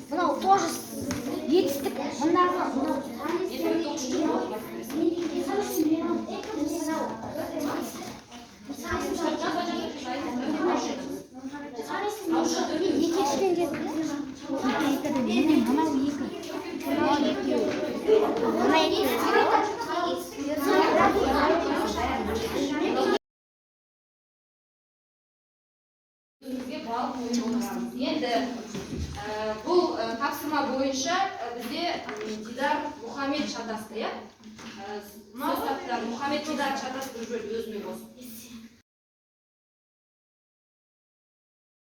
Мынау тоже етістік. Енді бұл тапсырма бойынша бізде Дидар Мұхаммед шатасты, иә? Сөз Мұхаммед Дидар шатасты жүрді өзіне болсын.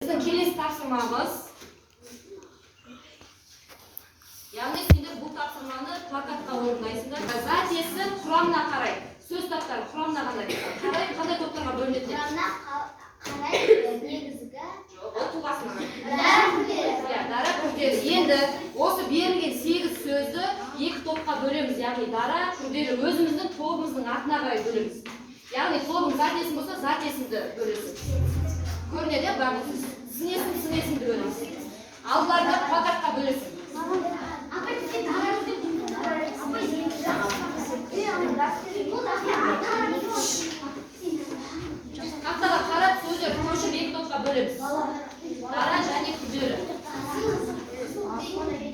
Біздің келесі тапсырмамыз. Яғни сендер бұл тапсырманы плакатқа орындайсыңдар. Затесі құрамына қарай. Сөз таптары құрамына қандай топтарға бөлінеді? Құрамына қарай негізгі тұлғасына. Дара күрделі. Енді осы берілген 8 сөзді 2 топқа бөлеміз. Яғни дара күрделі өзіміздің тобымыздың атына қарай бөлеміз. Яғни тобың затесін болса, затесінді бөлесіз. Көрінеді, бәріңіз сіңесінді бөлесіз. Алдыларында плакатқа бөлесіз. Тақтаға қарап сөздер көшіп 2 топқа бөлеміз. Дара және күрделі.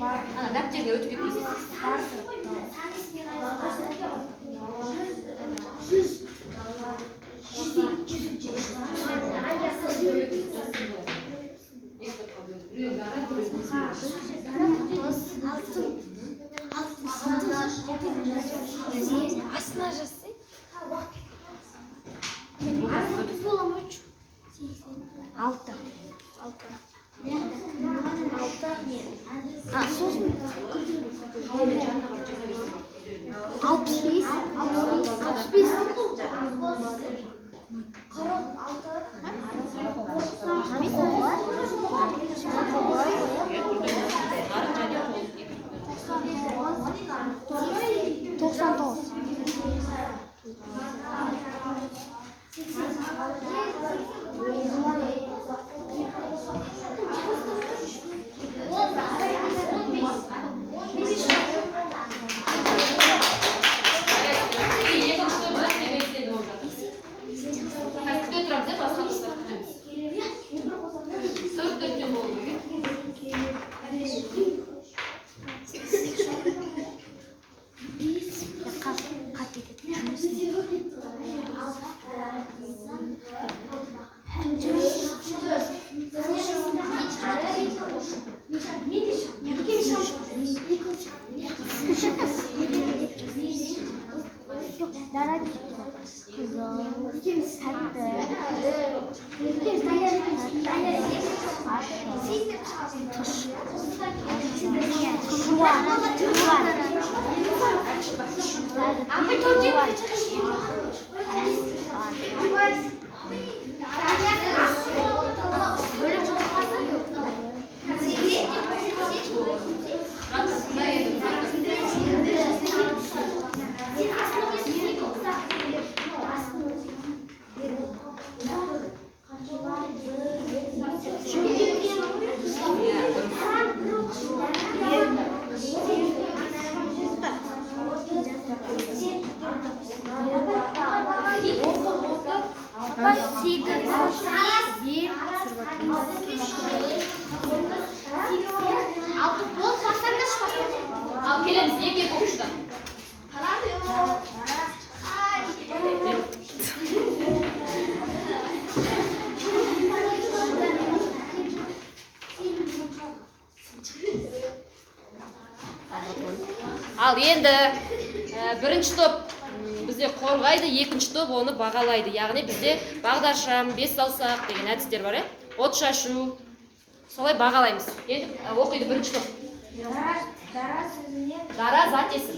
Ана дәптерге өтіп кетпейсіз. Астына жазсай. Алты. Al kelimiz iki kokuştan. Al endi birinchi to'p bizde qo'rg'aydi, ikkinchi to'p onu бағалайды. Яғни bizde бағдаршам, бес саусақ деген әдістер бар, от шашу. Солай бағалаймыз. Енді оқиды бірінші топ. Дара сөзіне Дара затесі.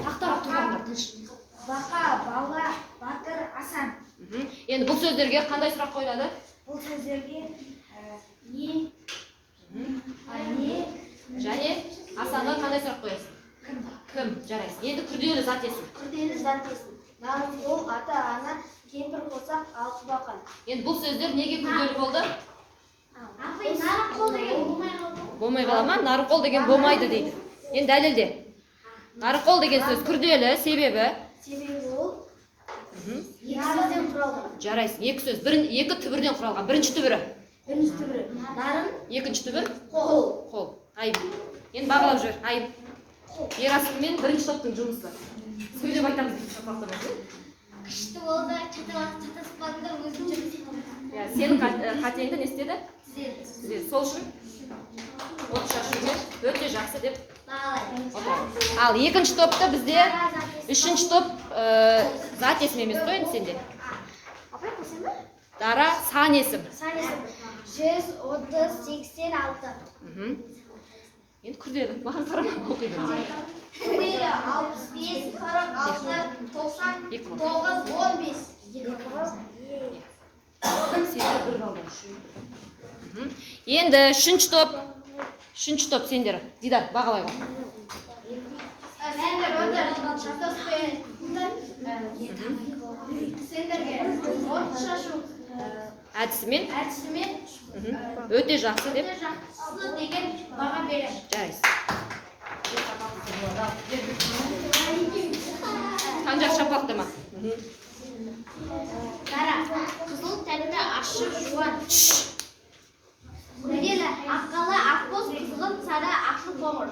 тақтаға тұрғандар тыныш. Бақа, бала, батыр, асан. Енді бұл сөздерге қандай сұрақ қойылады? Бұл сөздерге не, Және Асанға қандай сұрақ қоясың? Кім? Жарайсың. Енді күрделі зат есім. Күрделі зат есім. Нарынқол, ата, ана, кемпір қосақ, алты бақан. Енді бұл сөздер неге күрделі болды? Нарынқол деген болмай қалды. Болмай қала ма? Нарынқол деген болмайды дейді. Енді дәлелде. Нарынқол деген сөз күрделі, себебі? Себебі ол екі сөзден құралған. Жарайсың. Екі сөз. Екі түбірден құралған. Бірінші түбірі. Бірінші түбірі нарын, Екінші түбір? қол. Қол. Айып. Енді бағалап жүр. Айып. Ерасыл мен бірінші топтың жұмысы. Сөйлеп айтамыз дейді шапақтамайды. Күшті болды, чатаспадыңдар өзінше. Сенің қатеңді не істеді? Түзеді. Сол үшін от шашумен өте жақсы деп Бағалайды. отырамыз. Ал екінші топта бізде үшінші топ зат есім емес қой енді сенде. Апай қосайын ба? Дара сан есім. Сан есім. 186. Енді күрделі. Маған қарама оқиды. Күрделі 65, 46, 99, 15. Енді үшінші топ сендер. Дидар, бағалай ғой. Сендер отыр, шатаспен. Сендерге от шашу Әдісімен өте жақсы деп жақсы деген баға беремін. жарайсың. Қанжақ шапақтама. Дара, қызыл тәтті ашық жуан. Күрделі аққалы, ақбоз, қызғылт, сары, ақшыл, қоңыр.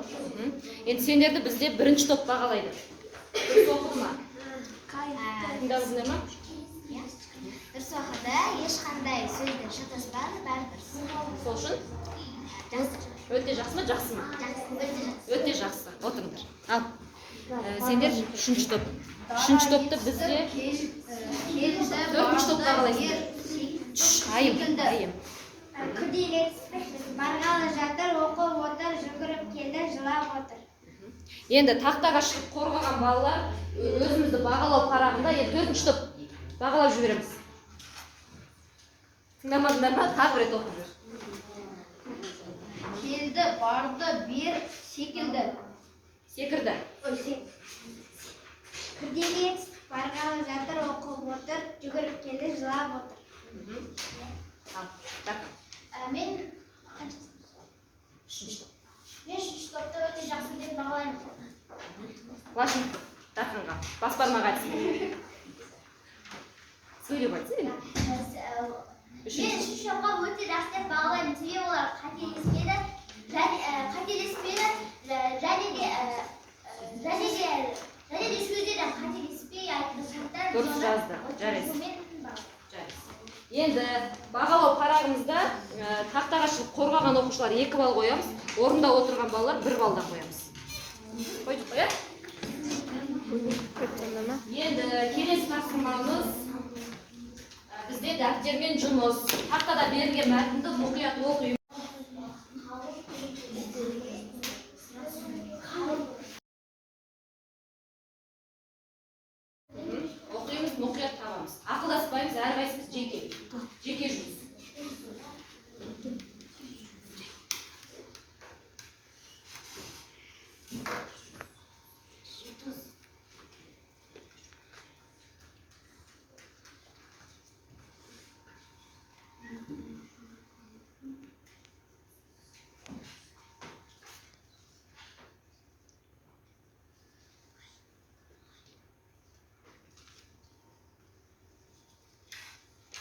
Енді сендерді бізде бірінші топ бағалайды. Дұрыс оқыды ма? Тыңдадыңдар ма? Дұрыс оқыды, ешқандай сөзді шатаспады, бәрі дұрыс. Сол үшін өте жақсы ма, жақсы ма? Өте жақсы. Отырыңдар. Ал, сендер үшінші топ. Үшінші топты бізде төртінші топ бағалайсыңдар. Айым. Күрделі барғалы жатыр, оқып отыр, жүгіріп келді, жылап отыр. Енді тақтаға шығып қорғаған балалар өзімізді бағалау парағында төртінші топ бағалап жібереміз. Тыңдамадыңдар ма? Тағы бір рет оқып жүр. Келді, барды, бер, секілді. Секірді. Күрделі барғалы жатыр, оқып отыр, жүгіріп келді, жылап отыр. Ал, Дархан. Мен Үшінші топ. үшінші топты өте жақсы деп бағалаймын. Вашингтон. Дарханға. Бас бармақ айтсын. Сөйлеп айтсын. Мен үшінші топқа өте жақсы деп бағалаймын. Себебі олар қателеспеді және де сөздерден қателеспей айтты. Дұрыс жазды. Жарайсың. Енді бағалау парағымызда тақтаға шығып қорғаған оқушылар 2 балл қоямыз, орында отырған балалар 1 баллдан қоямыз. Қойдық қой, Енді келесі тапсырмамыз бізде дәптермен жұмыс. Тақтада берілген мәтінді мұқият оқимыз. Оқимыз, мұқият табамыз. Ақылдаспаймыз, әрқайсымыз жеке жұмыс.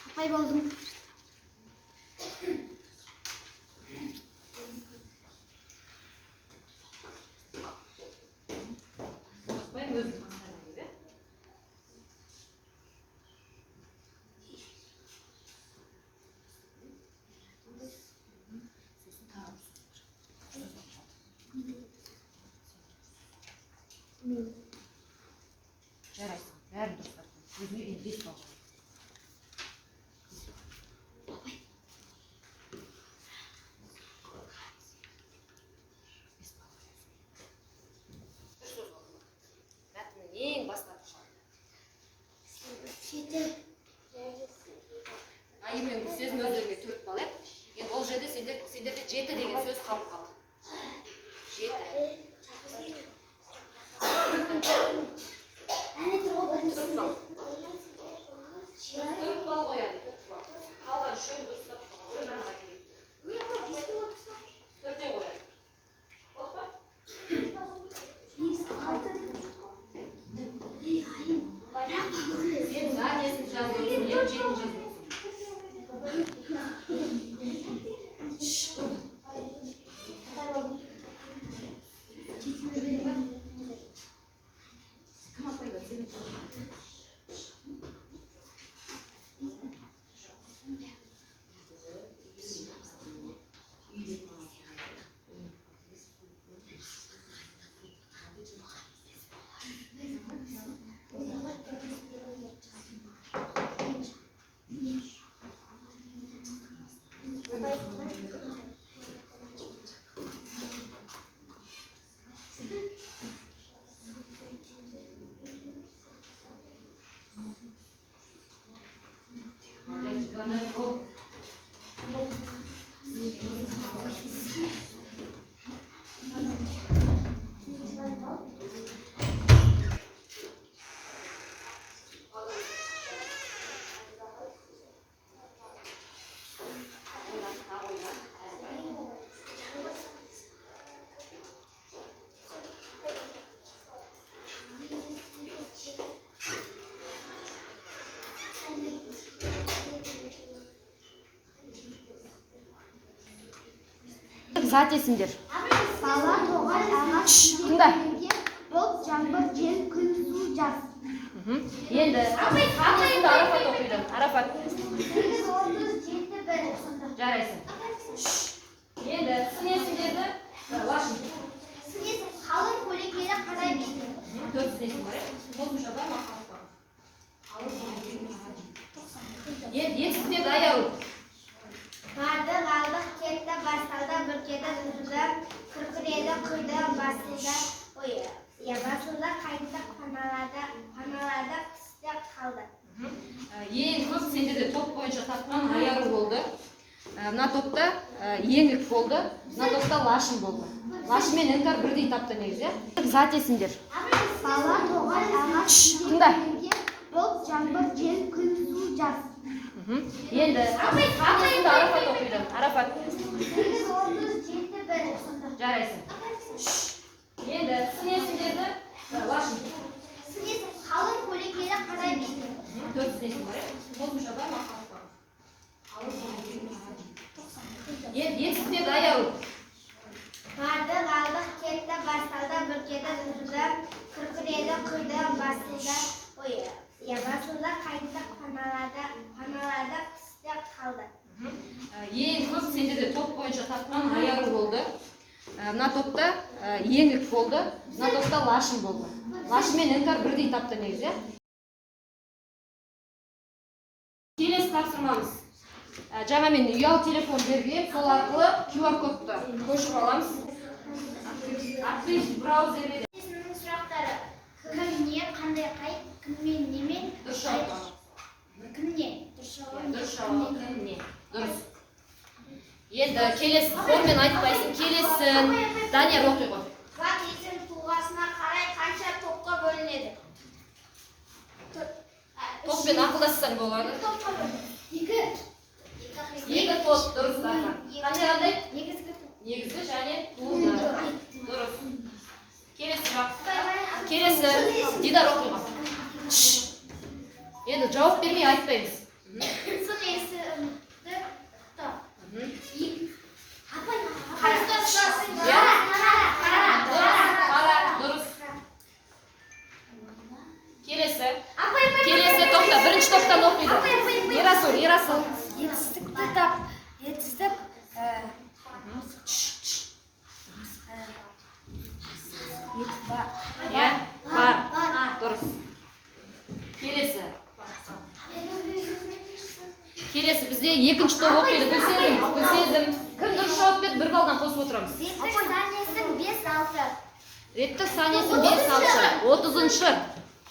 Апай болдым. Жарайсың, бәрін дұрыс айтқан. Өзіңе енді 5 балл. Мәтіннің ең бастапқы шарты. Айымен бұл сөздің өздеріңе 4 балл. Енді ол жерде сендерде 7 деген сөз қалып қалды. Затесіңдер. Бала тоғай ағаш Тыңда. бұлт жаңбыр жел күн су жаз. Енді Затесіңді Арафат оқиды. Арафат. 8-30-7-1. Жарайсың. Енді сын есімдерді Лашын. Сіз қалың көлеңкені қарай берді. 4 сын есім бар. Қосымша бар ма? Енді етістерді аяру. Барды қалдық кетті басталды бүркеді жүрді күркіреді құйды басында басында қайта паналады қысты қалды. Ең көп сендерде топ бойынша тапқан аяру болды. Мына топта еңлік болды. Мына топта Лашын болды. Лашын мен Іңкар бірдей тапты негізі. Затесіңдер. Бала тоғай ағаш Тыңда. бұлт жаңбыр жел күн су жаз. Енді Затесіңді Арафат оқиды. Арафат. 8-30-7-1. Жарайсың. Енді сын есімдерді Лашын. Сіз қалың көлеңкені қарай берді. 4 сын есім бар. Қосымша бар ма? Енді етістерді аяру. Барды қалдық кетті басталды бүркеді жүрді күркіреді құйды басында қайта паналады қысты қалды. Ең көп сендерде топ бойынша тапқан аяру болды. Мына топта еңлік болды. Мына топта Лашын болды. Лашын мен Іңкар бірдей тапты негізі. Келесі тапсырмамыз. Жаңа мен ұялы телефон берген, сол арқылы QR кодты көшіріп аламыз. Открыть браузерде. Сұрақтары: кімне, қандай қай, кіммен, немен, Дұрыс жауап. кімне, Дұрыс жауап. Кімне. Дұрыс. Енді келесі формен айтпайсың, келесін. Данияр оқи ғой. Зат есім тұлғасына қарай қанша топқа бөлінеді? Топпен ақылдассаң болады. Екі топ, дұрыс. Қандай? Негізгі топ. Және туынды. Дұрыс. Келесі сұрақ. Келесі Дидар оқи ғой. Енді жауап бермей айтпаймыз. Сын есімді топ. Дұрыс. Келесі топта, бірінші топтан оқиды. Ерасыл. Етістікті тап. Етістік. Бар. Дұрыс. Келесі бізде екінші топ оқиды. Гүлсезім. Кім дұрыс жауап берді? Bir балдан қосып отырамыз. Реттік Реттік санесін 5-6. санесін 5-6. 30-шы.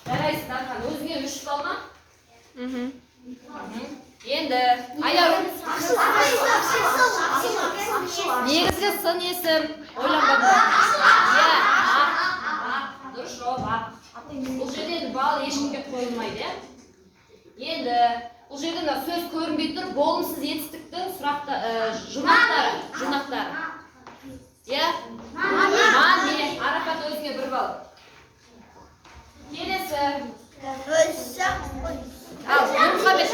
Жарайсың, Дархан. Өзіңе 3 қалма. Енді аяру. Негізгі сын есім ойланбады. Бұл жерде енді балл ешкімге қойылмайды, иә? Енді бұл жерде мына сөз көрінбей тұр, болымсыз етістіктің жұрнақтары. Иә? Мане, Арапат өзіңе 1 балл. Келесі. Ал, Нұрмұхамед.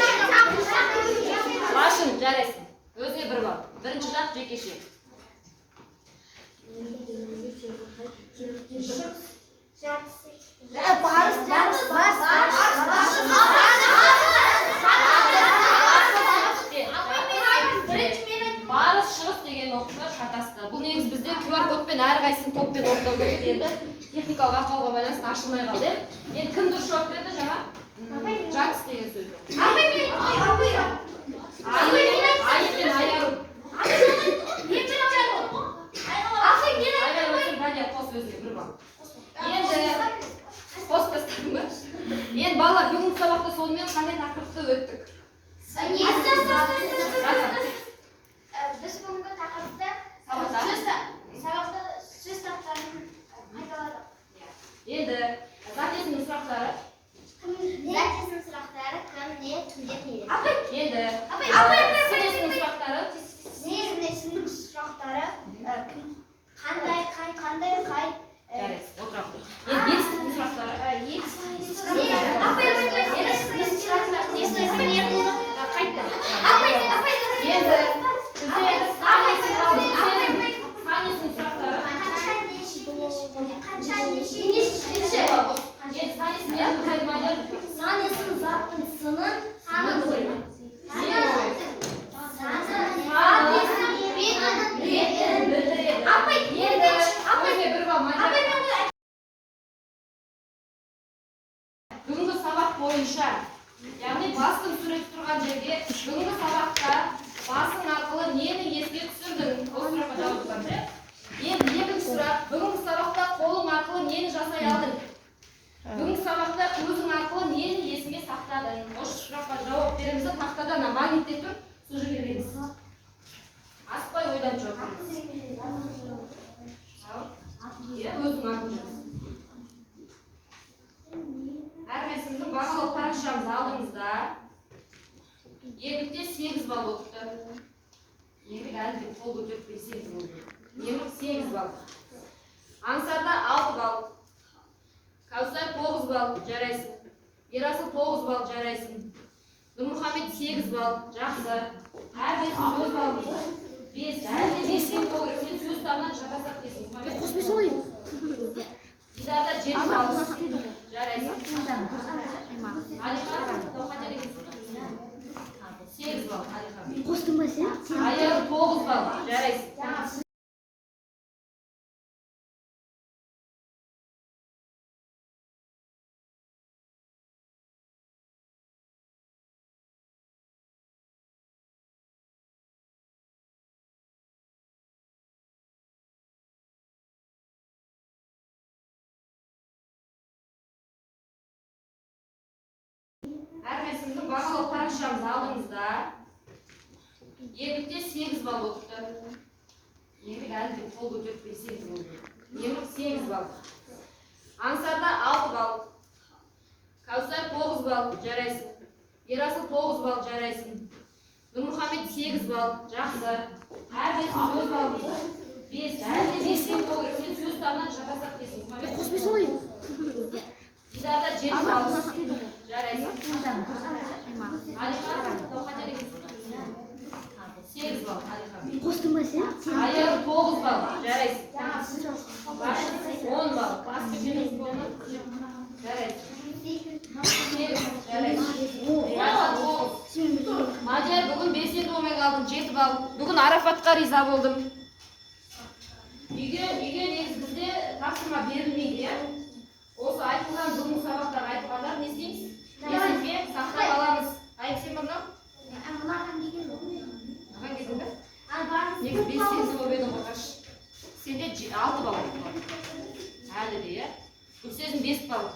Лашын, жарайсың. Өзіңе 1 балл. Бірінші жақ жекеше. Барыс шығыс деген оқушылар шатасты. Бұл негіз бізде QR кодпен әрқайсысын топпен орындау керек еді. Техникалық ақауға байланысты ашылмай қалды. Енді кім дұрыс жауап берді жаңа? Жатыс деген сөз. Айыппен айару. Енді балалар бүгінгі сабақта сонымен қандай тақырыпты өттік? Біз бүгінгі тақырыпта сөз таптарын қайталадық. Енді затесінің сұрақтары. Затесінің сұрақтары кім, не, кімдер нелер? Енді сінесінің сұрақтары. Сінесінің сұрақтары қандай. Жарайсыз, отыра тұр. Енді етістіктің сұрақтары. Санесын заттың сынын Бүгінгі сабақ бойынша, яғни басын сурет тұрған жерге, бүгінгі сабақта басың арқылы нені еске түсірдің? Осы сұраққа жауап берді. Енді екінші сұрақ, бүгінгі сабақта қолың арқылы нені жасай алдың? Бүгінгі сабақта көзің арқылы нені есіңе сақтадың? Осы сұраққа жауап береміз. Тақтада магнитте тұр, сол жерге береміз. Аспай ойдан жоқ. Өзің арқылы. Әрқайсымыздың бағалау парақшамыз алдыңызда. Ерлікте 8 балл оқыпты. Ерлік әлде қол көтеріп берсеңіз болды. Ерлік 8 балл. Аңсарда 6 балл. Кәусар 9 балл, жарайсың. Ерасыл 9 балл, жарайсың. Нұрмұхамед 8 балл, жақсы. Әрқайсымыз өз балл дейді. 5, әлде 5-тен қол сен сөз табынан жатасақ дейсің. Қоспай солайын. Дидарда 7 балл, жарайсың. Алихан, тоқата деген 8 балл, Алихан. Қостың ба сен? Айару 9 балл, жарайсың. Әрқайсымыздың бағалау парақшамыз алдыңызда. Ерлікте 8 балл оқыпты. Ерлік әлде қол көтеріп берсеңіз болды. Ерлік 8 балл. Аңсарда 6 балл. Кәусар 9 балл, жарайсың. Ерасыл 9 балл, жарайсың. Нұрмұхамед 8 балл, жақсы. Әрқайсымыз өз балл дейді. 5, әлде 5-тен қол сен сөз табынан жатасақ дейсің. Қоспай солайын. Дидарда 7 балл, жарайсың. Алихан, тоқата деген 8 балл, Алихан. Қостың ба сен? Айару 9 балл, жарайсың. 10 балл, класс көшеміз болма. Жарайсың. Мадияр, бүгін белсенді болмай қалдың, 7 балл. Бүгін Арафатқа риза болдым. Үйге негіз бізде тапсырма берілмейді, иә? Осы айтылған бүгінгі сабақтағы айтылғандар не істейміз? Есепке сақтап аламыз. Айып сен бұрна? Маған деген жоқ. Маған келдің бе? Негіз белсенді болып едің қорқаш. Сенде 6 балл. Әлі де, иә? Бұл сөзін 5 балл.